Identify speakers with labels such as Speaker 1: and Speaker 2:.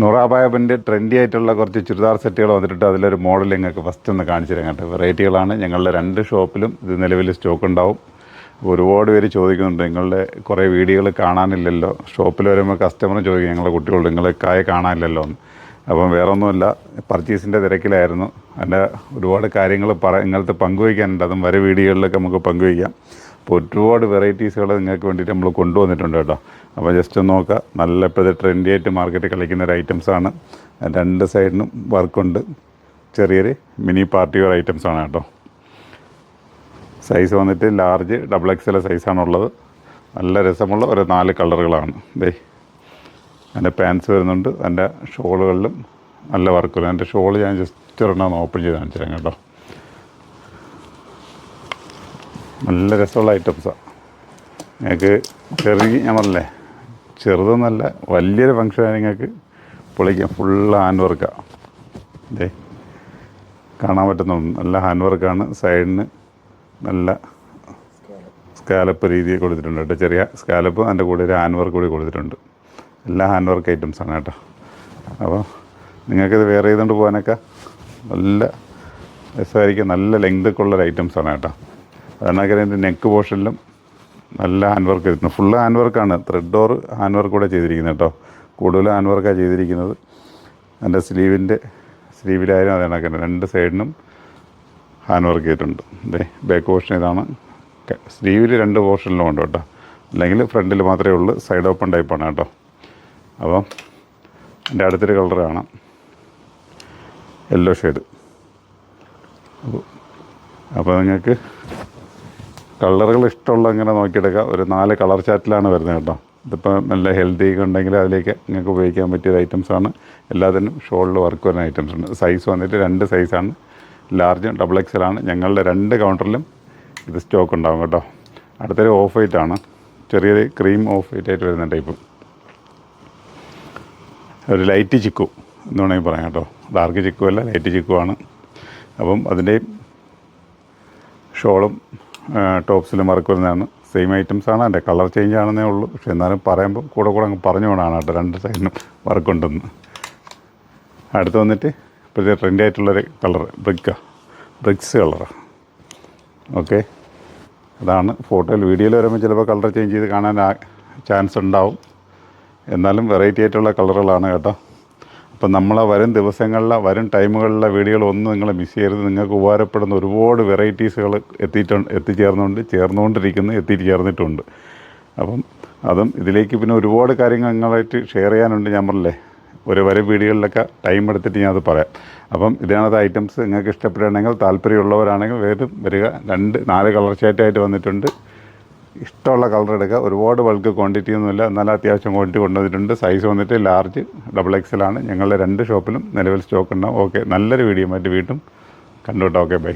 Speaker 1: നൂറാബായബിൻ്റെ trendy ആയിട്ടുള്ള കുറച്ച് ചുരിദാർ സെറ്റുകൾ വന്നിട്ട് അതിലൊരു മോഡൽ നിങ്ങൾക്ക് ഫസ്റ്റ് ഒന്ന് കാണിച്ചു തരാം കേട്ടോ. വെറൈറ്റികളാണ്. ഞങ്ങളുടെ 2 ഷോപ്പിലും ഇത് നിലവിൽ സ്റ്റോക്ക് ഉണ്ടാവും. ഒരുപാട് പേര് ചോദിക്കുന്നുണ്ട്, നിങ്ങളുടെ കുറേ വീഡിയോകൾ കാണാനില്ലല്ലോ. ഷോപ്പിൽ വരുമ്പോൾ കസ്റ്റമർ ചോദിക്കും, ഞങ്ങളുടെ കുട്ടികളുണ്ട്, നിങ്ങളെ കാണാനില്ലല്ലോ എന്ന്. അപ്പം വേറെ ഒന്നുമില്ല, പർച്ചേസിൻ്റെ തിരക്കിലായിരുന്നു. അതിൻ്റെ ഒരുപാട് കാര്യങ്ങൾ ഇങ്ങനത്തെ പങ്കുവയ്ക്കാനുണ്ട്. അതും വരെ വീഡിയോകളിലൊക്കെ നമുക്ക് പങ്കുവയ്ക്കാം. അപ്പോൾ ഒരുപാട് വെറൈറ്റീസുകൾ നിങ്ങൾക്ക് വേണ്ടിയിട്ട് നമ്മൾ കൊണ്ടുവന്നിട്ടുണ്ട് കേട്ടോ. അപ്പോൾ ജസ്റ്റ് ഒന്ന് നോക്കുക. നല്ല ഇപ്പോഴത്തെ ട്രെൻഡി ആയിട്ട് മാർക്കറ്റിൽ കളിക്കുന്ന ഒരു ഐറ്റംസാണ്. 2 സൈഡിനും വർക്കുണ്ട്. ചെറിയൊരു മിനി പാർട്ടി വെയർ ഐറ്റംസാണ് കേട്ടോ. സൈസ് വന്നിട്ട് ലാർജ് XXL സൈസാണുള്ളത്. നല്ല രസമുള്ള ഒരു 4 കളറുകളാണ്. അതിൻ്റെ പാൻസ് വരുന്നുണ്ട്. അതിൻ്റെ ഷോളുകളിലും നല്ല വർക്ക് വരും. അതിൻ്റെ ഷോൾ ഞാൻ ജസ്റ്റ് ഒരെണ്ണം ഓപ്പൺ ചെയ്ത് കാണിച്ചു തരാം കേട്ടോ. നല്ല രസമുള്ള ഐറ്റംസാണ്. നിങ്ങൾക്ക് ഞാൻ പറഞ്ഞില്ലേ, ചെറുതൊന്നല്ല, വലിയൊരു ഫങ്ഷനാണ്. നിങ്ങൾക്ക് പൊളിക്കാം. ഫുള്ള് ഹാൻഡ് വർക്കാണ്. കാണാൻ പറ്റുന്നുണ്ട്. നല്ല ഹാൻഡ് വർക്കാണ്. സൈഡിന് നല്ല സ്കാലപ്പ് രീതിയിൽ കൊടുത്തിട്ടുണ്ട് കേട്ടോ. ചെറിയ സ്കാലപ്പ്, അതിൻ്റെ കൂടെ ഒരു ഹാൻഡ് വർക്ക് കൂടി കൊടുത്തിട്ടുണ്ട്. എല്ലാ ഹാൻഡ് വർക്ക് ഐറ്റംസാണ് കേട്ടോ. അപ്പോൾ നിങ്ങൾക്കിത് വെയർ ചെയ്തുകൊണ്ട് പോകാനൊക്കെ നല്ല രസമായിരിക്കും. നല്ല ലെങ്തൊക്കെ ഉള്ളൊരു ഐറ്റംസാണ് കേട്ടോ. അതിനൊക്കെ അതിൻ്റെ നെക്ക് പോർഷനിലും നല്ല ഹാൻഡ് വർക്ക് വരുന്നു. ഫുള്ള് ഹാൻഡ് വർക്കാണ്. ത്രെഡ് ഓർ ഹാൻഡ് വർക്ക് കൂടെ ചെയ്തിരിക്കുന്നത് കേട്ടോ. കൂടുതൽ ഹാൻഡ് വർക്കാണ് ചെയ്തിരിക്കുന്നത്. അതിൻ്റെ സ്ലീവിലായാലും അത് കണക്കാണ്. 2 സൈഡിനും ഹാൻഡ് വർക്ക് ചെയ്തിട്ടുണ്ട്. ബാക്ക് പോർഷൻ ഇതാണ്. സ്ലീവിൽ 2 പോർഷനിലും ഉണ്ട് കേട്ടോ. അല്ലെങ്കിൽ ഫ്രണ്ടിൽ മാത്രമേ ഉള്ളൂ. സൈഡ് ഓപ്പൺ ടൈപ്പാണ് കേട്ടോ. അപ്പം എൻ്റെ അടുത്തൊരു കളർ കാണാം, യെല്ലോ ഷെയ്ഡ്. അപ്പോൾ നിങ്ങൾക്ക് കളറുകൾ ഇഷ്ടമുള്ള ഇങ്ങനെ നോക്കിയെടുക്കുക. ഒരു 4 കളർ ചാറ്റിലാണ് വരുന്നത് കേട്ടോ. ഇതിപ്പോൾ നല്ല ഹെൽത്തി ഒക്കെ ഉണ്ടെങ്കിൽ അതിലേക്ക് നിങ്ങൾക്ക് ഉപയോഗിക്കാൻ പറ്റിയ ഐറ്റംസാണ്. എല്ലാത്തിനും ഷോളിൽ വർക്ക് വരുന്ന ഐറ്റംസ് ഉണ്ട്. സൈസ് വന്നിട്ട് 2 സൈസാണ്. ലാർജും XXL ആണ്. ഞങ്ങളുടെ 2 കൗണ്ടറിലും ഇത് സ്റ്റോക്ക് ഉണ്ടാകും കേട്ടോ. അടുത്തൊരു ഓഫ് വൈറ്റ് ആണ്. ചെറിയൊരു ക്രീം ഓഫ് വൈറ്റ് ആയിട്ട് വരുന്ന ടൈപ്പ്. ഒരു ലൈറ്റ് ചിക്കു എന്ന് വേണമെങ്കിൽ പറയാം കേട്ടോ. ഡാർക്ക് ചിക്കു അല്ല, ലൈറ്റ് ചിക്കു ആണ്. അപ്പം അതിൻ്റെയും ഷോളും ടോപ്സിലും വർക്ക് വരുന്നതാണ്. സെയിം ഐറ്റംസാണ്. അതിൻ്റെ കളർ ചേഞ്ച് ആണെന്നേ ഉള്ളൂ. പക്ഷേ എന്നാലും പറയുമ്പോൾ കൂടെ അങ്ങ് പറഞ്ഞു കൊണ്ടാണ് കേട്ടോ 2 സൈഡിനും വർക്കുണ്ടെന്ന്. അടുത്ത് വന്നിട്ട് ഇപ്പോഴത്തെ ട്രെൻഡി ആയിട്ടുള്ളൊരു കളർ ബ്രിക്സ് കളറാണ്. ഓക്കെ, അതാണ് ഫോട്ടോയിൽ. വീഡിയോയിൽ വരുമ്പോൾ ചിലപ്പോൾ കളർ ചേഞ്ച് ചെയ്ത് കാണാൻ ചാൻസ് ഉണ്ടാവും. എന്നാലും വെറൈറ്റി ആയിട്ടുള്ള കളറുകളാണ് കേട്ടോ. അപ്പം നമ്മളെ വരും വരും ടൈമുകളിലെ വീഡിയോകളൊന്നും നിങ്ങൾ മിസ് ചെയ്യരുത്. നിങ്ങൾക്ക് ഉപകാരപ്പെടുന്ന ഒരുപാട് വെറൈറ്റീസുകൾ ചേർന്നിട്ടുണ്ട്. അപ്പം അതും ഇതിലേക്ക് പിന്നെ ഒരുപാട് കാര്യങ്ങൾ നിങ്ങളായിട്ട് ഷെയർ ചെയ്യാനുണ്ട്. ഞാൻ പറഞ്ഞില്ലേ, വരും വീഡിയോകളിലൊക്കെ ടൈം എടുത്തിട്ട് ഞാനത് പറയാം. അപ്പം ഇതാണത് ഐറ്റംസ്. നിങ്ങൾക്ക് ഇഷ്ടപ്പെടുകയാണെങ്കിൽ, താല്പര്യമുള്ളവരാണെങ്കിൽ വരിക. 4 കളർ ഷേറ്റായിട്ട് വന്നിട്ടുണ്ട്. ഇഷ്ടമുള്ള കളർ എടുക്കുക. ഒരുപാട് ബൾക്ക് ക്വാണ്ടിറ്റി ഒന്നുമില്ല, എന്നാലും അത്യാവശ്യം ക്വാണ്ടിറ്റി കൊണ്ടുവന്നിട്ടുണ്ട്. സൈസ് വന്നിട്ട് ലാർജ് XXL ആണ്. ഞങ്ങളുടെ 2 ഷോപ്പിലും നിലവിൽ സ്റ്റോക്ക് ഉണ്ടാവും. ഓക്കെ, നല്ലൊരു വീഡിയോ ആയിട്ട് വീണ്ടും കണ്ടുവിട്ടോ. Okay, by.